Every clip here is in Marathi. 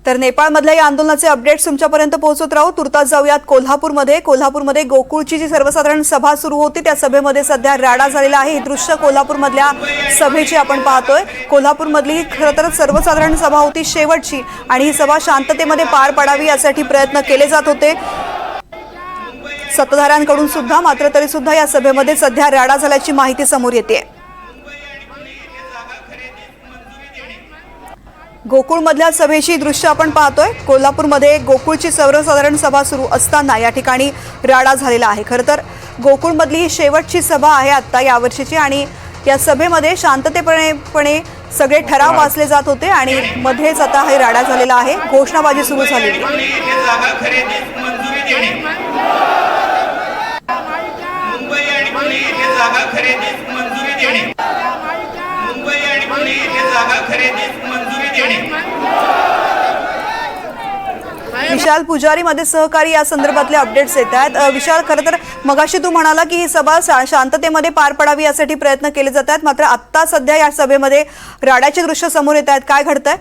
तर नेपाळमधल्या या आंदोलनाचे अपडेट्स तुमच्यापर्यंत पोहोचत राहू। तुर्तास जाऊयात कोल्हापूरमध्ये गोकुळची जी सर्वसाधारण सभा सुरू होती त्या सभेमध्ये सध्या राडा झालेला आहे। हे दृश्य कोल्हापूरमधल्या सभेची आपण पाहतोय। कोल्हापूरमधली खरं तर सर्वसाधारण सभा होती शेवटची आणि ही सभा शांततेमध्ये पार पडावी यासाठी प्रयत्न केले जात होते सत्ताधाऱ्यांकडून सुद्धा, मात्र तरी सुद्धा या सभेमध्ये सध्या राडा झाल्याची माहिती समोर येते। गोकुळमधल्या सभेची दृश्य आपण पाहतोय। कोल्हापूरमध्ये गोकुळची सर्वसाधारण सभा सुरू असताना या ठिकाणी राडा झालेला आहे। खरं तर गोकुळमधली ही शेवटची सभा आहे आता यावर्षीची आणि या सभेमध्ये शांततेपणे सगळे ठराव वाचले जात होते आणि मध्येच आता हे राडा झालेला आहे। घोषणाबाजी सुरू झालेली आहे। विशाल पुजारी मध्ये सहकारी या संदर्भातले अपडेट्स येत आहेत। विशाल, खरं तर मगाशी तू म्हणाला की ही सभा शांततेमध्ये पार पडावी यासाठी प्रयत्न केले जात आहेत, मात्र आता सध्या या सभेमध्ये राडाचे दृश्य समोर येत आहेत। काय घडतंय?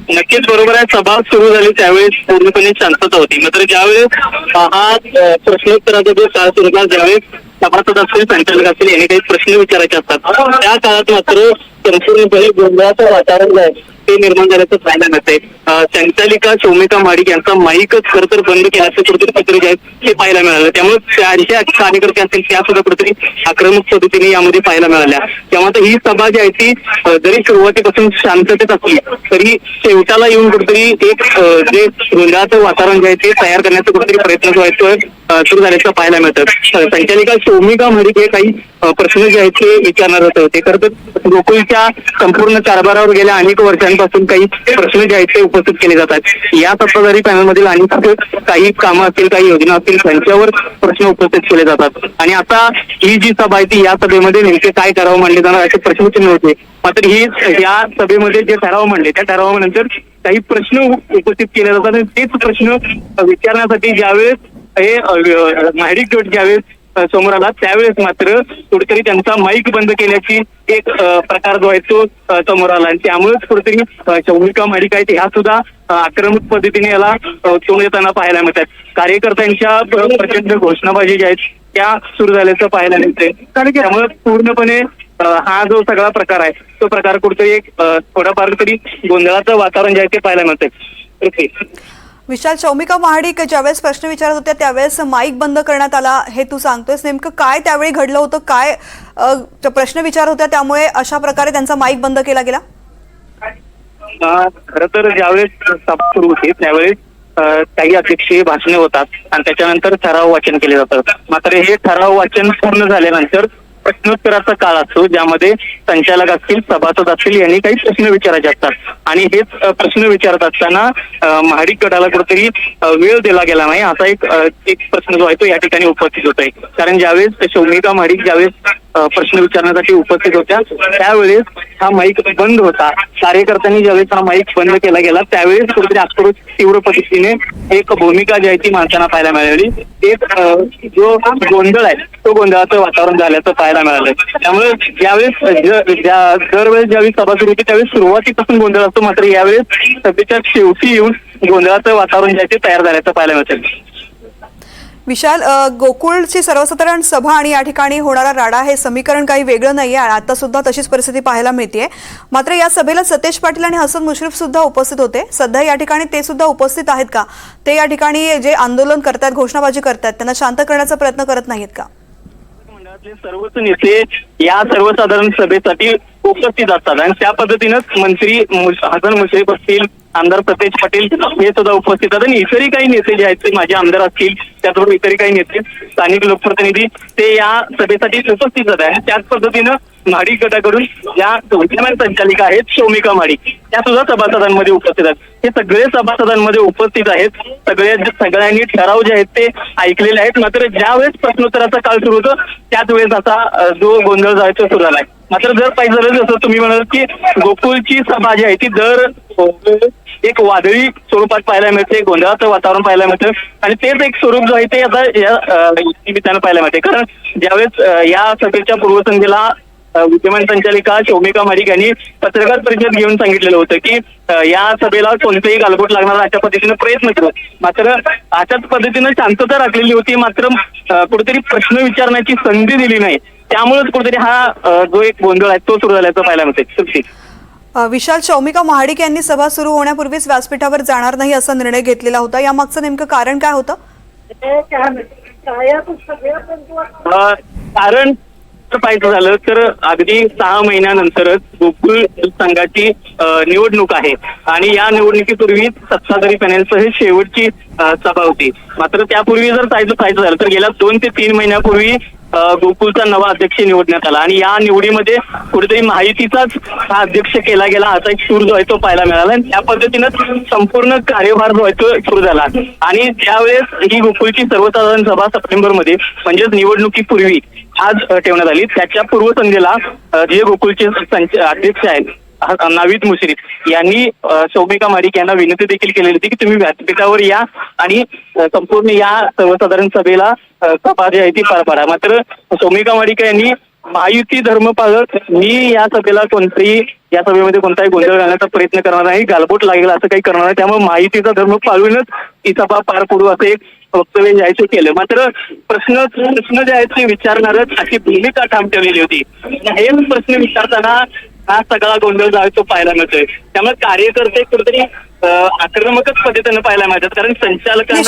नक्कीच बरोबर आहे। सभा सुरू झाली त्यावेळेस पूर्णपणे शांतता होती, मात्र ज्यावेळेस हा प्रश्नोत्तराचा जो काळ सुरू झाला, ज्यावेळेस सभासद असतील, संचालक असतील यांनी काही प्रश्न विचारायचे असतात, त्या काळात मात्र संपूर्णपणे गोंधळाचं वातावरण आहे ते निर्माण झाल्याचं पाहायला मिळतंय। संचालिका शौमिका महाडिक यांचा माईकच खरं तर बंद केल्याचं कुठेतरी पत्र जे आहे हे पाहायला मिळालं। त्यामुळे त्यांचे कार्यकर्ते असतील त्या सुद्धा कुठेतरी आक्रमक पद्धतीने यामध्ये पाहायला मिळाल्या। त्यामुळे ही सभा जी आहे ती जरी सुरुवातीपासून शांततेत असली तरी शेवटाला येऊन कुठेतरी एक जे गोंधळाचं वातावरण जे आहे ते तयार करण्याचा कुठेतरी प्रयत्न सुरू झाल्याचं पाहायला मिळतं। संचालिका शौमिका महाडिक हे काही प्रश्न जे आहेत ते विचारणार होते। खरं तर गोकुळच्या संपूर्ण कारभारावर गेल्या अनेक वर्षांपासून काही प्रश्न जे आहेत ते उपस्थित केले जातात। या सत्ताधारी पॅनलमधील अनेक काही कामं असतील, काही योजना असतील, त्यांच्यावर प्रश्न उपस्थित केले जातात आणि आता ही जी सभा आहे ती या सभेमध्ये नेमके काय ठराव मांडले जाणार असे प्रश्नचिन्ह होते। मात्र ही या सभेमध्ये जे ठराव मांडले त्या ठरावानंतर काही प्रश्न उपस्थित केले जातात आणि तेच प्रश्न विचारण्यासाठी ज्यावेळेस हे महाडिक गट ज्यावेळेस समोर आला त्यावेळेस मात्र कुठेतरी त्यांचा माईक बंद केल्याची एक प्रकार जो आहे तो समोर आला आणि त्यामुळेच कुठेतरी शौमिका महाडिक आहेत ह्या सुद्धा आक्रमक पद्धतीने याला तोंड देताना पाहायला मिळतात। कार्यकर्त्यांच्या प्रचंड घोषणाबाजी ज्या आहेत त्या सुरू झाल्याचं पाहायला मिळते। त्यामुळे पूर्णपणे हा जो सगळा प्रकार आहे तो प्रकार कुठेतरी एक थोडाफार तरी गोंधळाचं वातावरण जे आहे ते पाहायला मिळते। विशाल, शौमिका महाडिक ज्यावेळेस प्रश्न विचारत होत्या त्यावेळेस माईक बंद करण्यात आला हे तू सांगतोयस, नेमकं काय त्यावेळी घडलं होतं? काय प्रश्न विचारत होत्या त्यामुळे अशा प्रकारे त्यांचा माईक बंद केला गेला? खरं तर ज्यावेळेस सभा सुरू होती त्यावेळेस काही अध्यक्षीय भाषणे होतात आणि त्याच्यानंतर ठराव वाचन केले जातात। मात्र हे ठराव वाचन पूर्ण झाल्यानंतर प्रश्नोत्तराचा काळ असतो ज्यामध्ये संचालक असतील, सभासद असतील यांनी काही प्रश्न विचारायचे असतात आणि हेच प्रश्न विचारत असताना महाडिक गटाला कुठेतरी वेळ दिला गेला नाही असा एक प्रश्न जो आहे तो या ठिकाणी उपस्थित होत आहे। कारण ज्यावेळेस शौमिका महाडिक ज्यावेळेस प्रश्न विचारण्यासाठी उपस्थित होत्या त्यावेळेस हा माईक बंद होता। कार्यकर्त्यांनी ज्यावेळेस हा माईक बंद केला गेला त्यावेळेस कुठेतरी आक्रोश तीव्र पद्धतीने एक भूमिका जी आहे ती माणसांना पाहायला मिळाली। एक जो गोंधळ आहे तो गोंधळाचं वातावरण झाल्याचं पाहायला मिळालं। त्यामुळे ज्यावेळेस दरवेळेस ज्यावेळी सभा सुरू होती त्यावेळेस सुरुवातीपासून गोंधळ असतो, मात्र यावेळेस सभेच्या शेवटी येऊन गोंधळाचं वातावरण जे आहे ते तयार झाल्याचं पाहायला मिळतं। विशाल, गोकुळची सर्वसाधारण सभा आणि या ठिकाणी होणारा राडा हे समीकरण काही वेगळं नाहीये, आता सुद्धा तशीच परिस्थिती पाहायला मिळते। मात्र या सभेला सतेज पाटील आणि हसन मुश्रीफ सुद्धा उपस्थित होते। सध्या या ठिकाणी ते सुद्धा उपस्थित आहेत का? ते या ठिकाणी जे आंदोलन करतात, घोषणाबाजी करतात, त्यांना शांत करण्याचा प्रयत्न करत नाहीत का? मंडळातले सर्वच नेते या सर्वसाधारण सभेसाठी उपस्थित असतात आणि त्या पद्धतीनंच मंत्री हसन मुश्रीफ असतील, आमदार सतेज पाटील हे सुद्धा उपस्थित आहेत आणि इतरही काही नेते जे आहेत ते माझे आमदार असतील, त्याचबरोबर इतरही काही नेते, स्थानिक लोकप्रतिनिधी ते या सभेसाठी उपस्थित आहेत। त्याच पद्धतीनं महाडिक गटाकडून ज्या विद्यमान संचालिका आहेत शौमिका महाडिक त्या सुद्धा सभासदांमध्ये उपस्थित आहेत। हे सगळे सभासदांमध्ये उपस्थित आहेत। सगळ्यांनी ठराव जे आहेत ते ऐकलेले आहेत। मात्र ज्या वेळेस प्रश्नोत्तराचा काळ सुरू होतो त्याच वेळेस आता जो गोंधळ जायचा सुरू झालाय। मात्र जर पाहिजे झालं जसं तुम्ही म्हणाल की गोकुळची सभा जी आहे ती दर एक वादळी स्वरूपात पाहायला मिळते, गोंधळाचं वातावरण पाहायला मिळतं आणि तेच एक स्वरूप जो आहे ते आता या निमित्तानं पाहायला मिळते। कारण ज्यावेळेस या सभेच्या पूर्वसंध्येला विद्यमान संचालिका शौमिका महाडिक यांनी पत्रकार परिषद घेऊन सांगितलेलं होतं की या सभेला कोणतेही गालबोट लागणार अशा पद्धतीने प्रयत्न करू. मात्र अशाच पद्धतीनं शांतता राखलेली होती, मात्र कुठेतरी प्रश्न विचारण्याची संधी दिली नाही. त्यामुळेच कुठेतरी हा जो एक गोंधळ आहे तो सुरू झाल्याचं पाहायला मिळते. विशाल, शौमिका महाडिक यांनी सभा सुरू होण्यापूर्वीच व्यासपीठावर जाणार नाही असा निर्णय घेतलेला होता. यामागचं नेमकं कारण काय होतं? कारण पाहायचं झालं तर अगदी 6 महिन्यानंतरच गोकुळ संघाची निवडणूक आहे आणि या निवडणुकीपूर्वी सत्ताधारी पॅनेलचं हे शेवटची सभा होती. मात्र त्यापूर्वी जर पाहायचं झालं तर गेल्या 2 ते 3 महिन्यापूर्वी गोकुळचा नवा अध्यक्ष निवडण्यात आला आणि या निवडीमध्ये कुठेतरी महायुतीचाच हा अध्यक्ष केला गेला असा एक सूर जो आहे तो पाहायला मिळाला आणि त्या पद्धतीनं संपूर्ण कार्यभार जो आहे तो सुरू झाला. आणि त्यावेळेस ही गोकुळची सर्वसाधारण सभा सप्टेंबरमध्ये म्हणजेच निवडणुकीपूर्वी आज ठेवण्यात आली. त्याच्या पूर्वसंध्येला जे गोकुळचे अध्यक्ष आहेत नावीद मुश्रीफ यांनी शौमिका महाडिक यांना विनंती देखील केलेली होती की तुम्ही व्यासपीठावर या आणि संपूर्ण या सर्वसाधारण सभेला सभा जी आहे ती पार पाडा. मात्र शौमिका महाडिक यांनी महायुती धर्म पाळत मी या सभेला या सभेमध्ये कोणताही गोंधळ घालण्याचा प्रयत्न करणार नाही, गालबोट लागेल असं काही करणार नाही, त्यामुळे महायुतीचा धर्म पाळूनच ही सभा पार पडू असं एक वक्तव्य जायचं केलं. मात्र प्रश्न जे आहेत ते विचारणारच अशी भूमिका ठाम ठेवलेली होती. हे प्रश्न विचारताना हा सगळा गोंधळ जो आहे तो पाहायला मिळतोय. त्यामुळे कार्यकर्ते कुठेतरी आक्रमकच पद्धतीने पाहायला मिळतात, कारण संचालकांना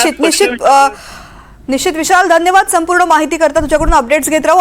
निश्चित विशाल, धन्यवाद संपूर्ण माहिती करता. तुझ्याकडून अपडेट्स घेत राहू.